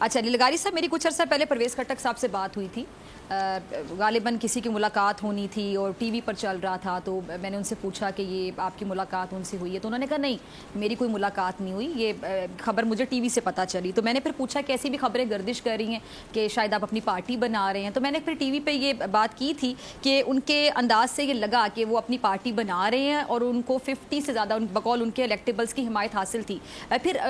अच्छा लीलगारी साहब, मेरी कुछ अर्सा पहले परवेज़ खट्टक साहब से बात हुई थी, गालिबन किसी की मुलाकात होनी थी और टीवी पर चल रहा था, तो मैंने उनसे पूछा कि ये आपकी मुलाकात उनसे हुई है, तो उन्होंने कहा नहीं मेरी कोई मुलाकात नहीं हुई, ये खबर मुझे टीवी से पता चली। तो मैंने फिर पूछा कि ऐसी भी खबरें गर्दिश कर रही हैं कि शायद आप अपनी पार्टी बना रहे हैं, तो मैंने फिर टीवी पे ये बात की थी कि उनके अंदाज से ये लगा कि वो अपनी पार्टी बना रहे हैं और उनको 50 से ज़्यादा बकौल उनके इलेक्टेबल्स की हिमायत हासिल थी। फिर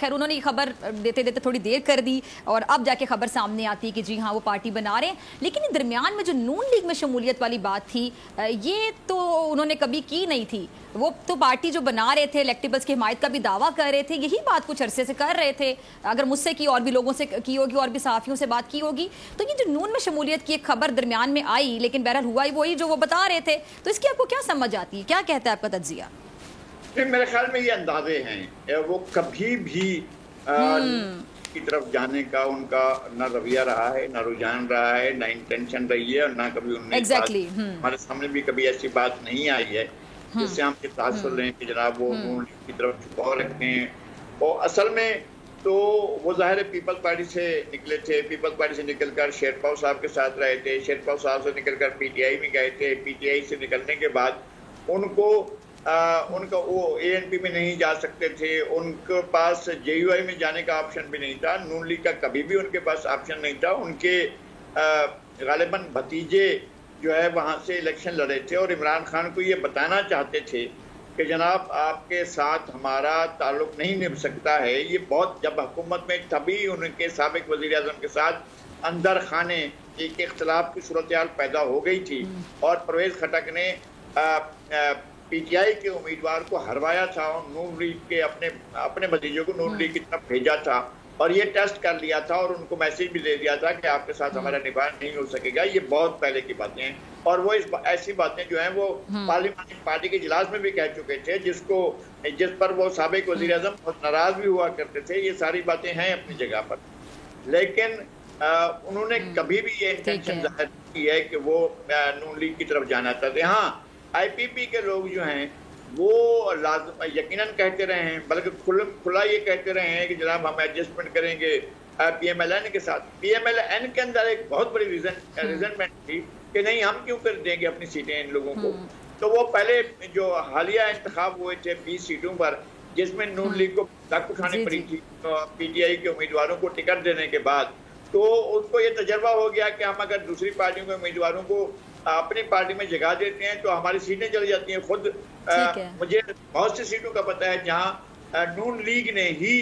खैर उन्होंने ये खबर देते देते थोड़ी देर कर दी और अब जाके खबर सामने आती है कि जी हाँ वो पार्टी बना रहे हैं। लेकिन दरमियान में जो नून लीग में शमूलियत वाली बात थी, ये तो उन्होंने कभी की नहीं थी। वो तो पार्टी जो बना रहे थे, इलेक्टेबल्स की हिमायत का भी दावा कर रहे थे, यही बात कुछ अरसे से कर रहे थे। अगर मुझसे की और भी लोगों से की होगी और भी सहाफ़ियों से बात की होगी, तो ये जो नून में शमूलियत की एक खबर दरमियान में आई, लेकिन बहरहाल हुआ ही वही जो वो बता रहे थे, तो इसकी आपको क्या समझ आती है, क्या कहता है आपका तज्जिया? मेरे ख्याल में ये अंदाजे हैं, वो कभी भी की तरफ जाने का उनका न रवैया रहा है, न रुझान रहा है, न इंटेंशन रही है और ना कभी उनमें हमारे सामने भी कभी ऐसी बात नहीं आई है जिससे हम तासुर लें कि जनाब वो नून लीग की तरफ झुकाव रखते हैं। और असल में तो वो ज़ाहिर है पीपल्स पार्टी से निकले थे, पीपल्स पार्टी से निकलकर शेरपाव साहब के साथ रहे थे, शेरपाव साहब से निकलकर पीटीआई में गए थे, पीटीआई से निकलने के बाद उनको उनका वो एएनपी में नहीं जा सकते थे, उनके पास जेयूआई में जाने का ऑप्शन भी नहीं था, नून लीग का कभी भी उनके पास ऑप्शन नहीं था। उनके गालिबन भतीजे जो है वहाँ से इलेक्शन लड़े थे और इमरान खान को ये बताना चाहते थे कि जनाब आपके साथ हमारा ताल्लुक नहीं निभ सकता है। ये बहुत जब हुकूमत में तभी उनके साबिक वज़ीर-ए-आज़म के साथ अंदर खाने एक इख्तलाफ की सूरत हाल पैदा हो गई थी और परवेज़ खट्टक ने पीटीआई के उम्मीदवार को हरवाया था और नून लीग के अपने भतीजों को नून लीग की तरफ भेजा था और ये टेस्ट कर लिया था और उनको मैसेज भी दे दिया था कि आपके साथ हमारा निभाव नहीं हो सकेगा। ये बहुत पहले की बातें हैं और वो ऐसी बातें जो हैं वो पार्लियामेंट्री पार्टी के इजलास में भी कह चुके थे, जिस पर वो साबिक वज़ीर आज़म बहुत नाराज भी हुआ करते थे। ये सारी बातें हैं अपनी जगह पर, लेकिन उन्होंने कभी भी ये इंटेंशन जाहिर की है कि वो नून लीग की तरफ जाना चाहते। हाँ, आईपीपी के लोग जो हैं वो यकीनन कहते रहे हैं, बल्कि खुला ये कहते रहे हैं कि जनाब हम एडजस्टमेंट करेंगे पीएमएलएन के साथ। पीएमएलएन के अंदर एक बहुत बड़ी रिजनमेंट थी कि नहीं हम क्यों कर देंगे अपनी सीटें इन लोगों को। तो वो पहले जो हालिया इंतखाब हुए थे 20 सीटों पर, जिसमें नून लीग को धक्का उठानी पड़ी थी पीटीआई के उम्मीदवारों को टिकट देने के बाद, तो उसको ये तजर्बा हो गया कि हम अगर दूसरी पार्टियों के उम्मीदवारों को अपनी पार्टी में जगह देते हैं तो हमारी सीटें चली जाती हैं। खुद मुझे बहुत सी सीटों का पता है जहां नून लीग ने ही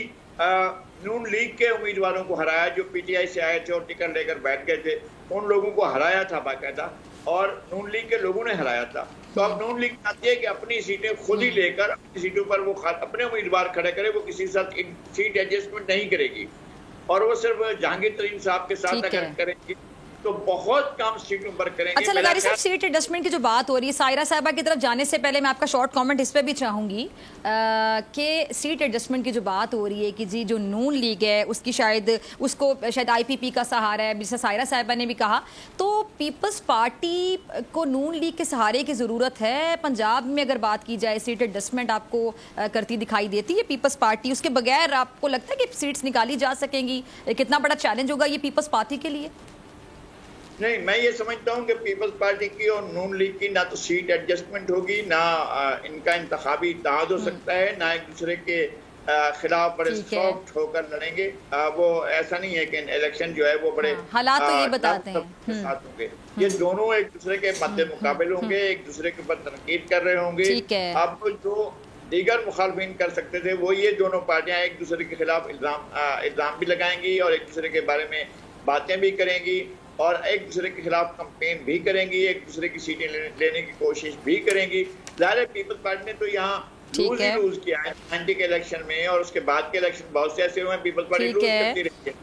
नून लीग के उम्मीदवारों को हराया जो पीटीआई से आए थे और टिकट लेकर बैठ गए थे, उन लोगों को हराया था बाकायदा और नून लीग के लोगों ने हराया था। तो अब नून लीग चाहती है कि अपनी सीटें खुद ही लेकर अपनी सीटों पर वो अपने उम्मीदवार खड़े करे, वो किसी के साथ सीट एडजस्टमेंट नहीं करेगी और वो सिर्फ जहांगीर तरीन साहब के साथ अगर करेंगी तो बहुत कम सीटों पर करेंगे। अच्छा लगारी साहब, सीट एडजस्टमेंट की जो बात हो रही है, सायरा साहिबा की तरफ जाने से पहले मैं आपका शॉर्ट कमेंट इस पे भी चाहूंगी कि सीट एडजस्टमेंट की जो बात हो रही है कि जी जो नून लीग है उसकी उसको शायद आईपीपी का सहारा है, जैसे सायरा साहिबा ने भी कहा, तो पीपल्स पार्टी को नून लीग के सहारे की ज़रूरत है। पंजाब में अगर बात की जाए सीट एडजस्टमेंट आपको करती दिखाई देती है पीपल्स पार्टी, उसके बगैर आपको लगता है कि सीट्स निकाली जा सकेंगी? कितना बड़ा चैलेंज होगा ये पीपल्स पार्टी के लिए? नहीं, मैं ये समझता हूँ कि पीपल्स पार्टी की और नून लीग की ना तो सीट एडजस्टमेंट होगी, ना इनका इंतखाबी इत्तेहाद हो सकता है, ना एक दूसरे के खिलाफ बड़े सॉफ्ट होकर लड़ेंगे। वो ऐसा नहीं है कि इलेक्शन जो है वो बड़े हालात तो ये बताते हैं साथ होंगे। ये दोनों एक दूसरे के मद्दे मुकाबिल होंगे, एक दूसरे के ऊपर तनकीद कर रहे होंगे। अब जो दीगर मुखालफिन कर सकते थे वो ये दोनों पार्टियां एक दूसरे के खिलाफ इल्जाम भी लगाएंगी और एक दूसरे के बारे में बातें भी करेंगी और एक दूसरे के खिलाफ कंपेन भी करेंगी, एक दूसरे की सीटें लेने की कोशिश भी करेंगी। ज़ाहिर है पीपल्स पार्टी ने तो यहाँ लूज किया है 90 के इलेक्शन में और उसके बाद के इलेक्शन बहुत से ऐसे हुए हैं पीपल्स पार्टी लूज करती रही है,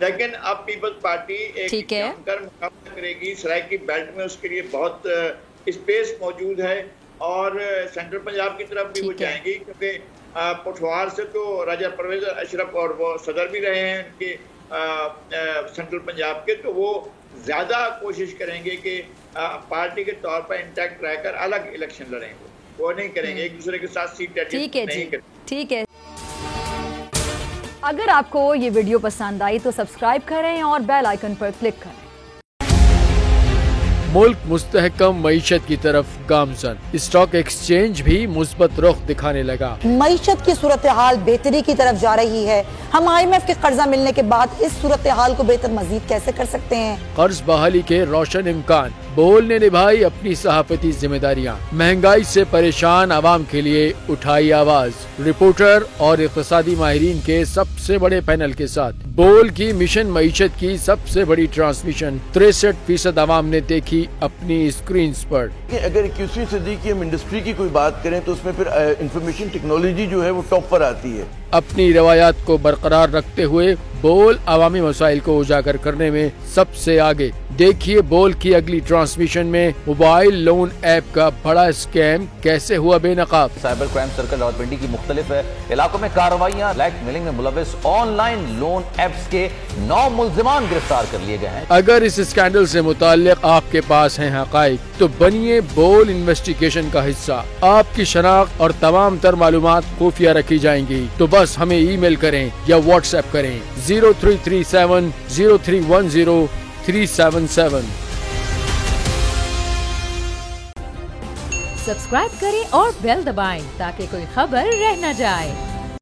लेकिन अब पीपल्स पार्टी एक जमकर मुकाबला करेगी। सराइकी बेल्ट में उसके लिए बहुत स्पेस मौजूद है और सेंट्रल पंजाब की तरफ भी वो जाएंगी क्योंकि पुठवार से तो राजा परवेज अशरफ और वो सदर भी रहे हैं उनके सेंट्रल पंजाब के, तो वो ज्यादा कोशिश करेंगे कि पार्टी के तौर पर इंटैक्ट रहकर अलग इलेक्शन लड़ेंगे, वो नहीं करेंगे एक दूसरे के साथ सीट एडजस्ट नहीं करेंगे। ठीक है। अगर आपको ये वीडियो पसंद आई तो सब्सक्राइब करें और बेल आइकन पर क्लिक करें। मुल्क मुस्तहकम मईशत की तरफ गामजन, स्टॉक एक्सचेंज भी मुस्बत रुख दिखाने लगा। मईशत की सूरत हाल बेहतरी की तरफ जा रही है। हम IMF के कर्जा मिलने के बाद इस सूरत हाल को बेहतर मजीद कैसे कर सकते हैं? कर्ज बहाली के रोशन इम्कान। बोल ने निभाई अपनी सहाफती जिम्मेदारियाँ। महंगाई से परेशान आवाम के लिए उठाई आवाज। रिपोर्टर और इक़्तिसादी माहिरीन के सबसे बड़े पैनल के साथ बोल की मिशन मईशत की सबसे बड़ी ट्रांसमिशन 63% आवाम ने देखी अपनी स्क्रीन पर। अगर 21वीं सदी की हम इंडस्ट्री की कोई बात करें तो उसमें फिर इंफॉर्मेशन टेक्नोलॉजी जो है वो टॉप पर आती है। अपनी रवायात को बरकरार रखते हुए बोल अवामी मसाइल को उजागर करने में सबसे आगे। देखिए बोल की अगली ट्रांसमिशन में मोबाइल लोन ऐप का बड़ा स्कैम कैसे हुआ बेनकाब। साइबर क्राइम सर्कल रावलपिंडी की मुख्तलिफ इलाकों में कार्रवाइयाँ। ब्लैकमेलिंग में मुलविस ऑनलाइन लोन ऐप्स के 9 मुल्जिमान गिरफ्तार कर लिए गए हैं। अगर इस स्कैंडल से मुताल्लिक आपके पास हैं हक़ाइक़ तो बनिए बोल इन्वेस्टिगेशन का हिस्सा। आपकी शनाख्त और तमाम तर मालूमात खुफिया रखी जाएंगी, तो बस हमें ईमेल करें या व्हाट्सएप करें 0337 0310 377। सब्सक्राइब करें और बेल दबाएं ताकि कोई खबर रह न जाए।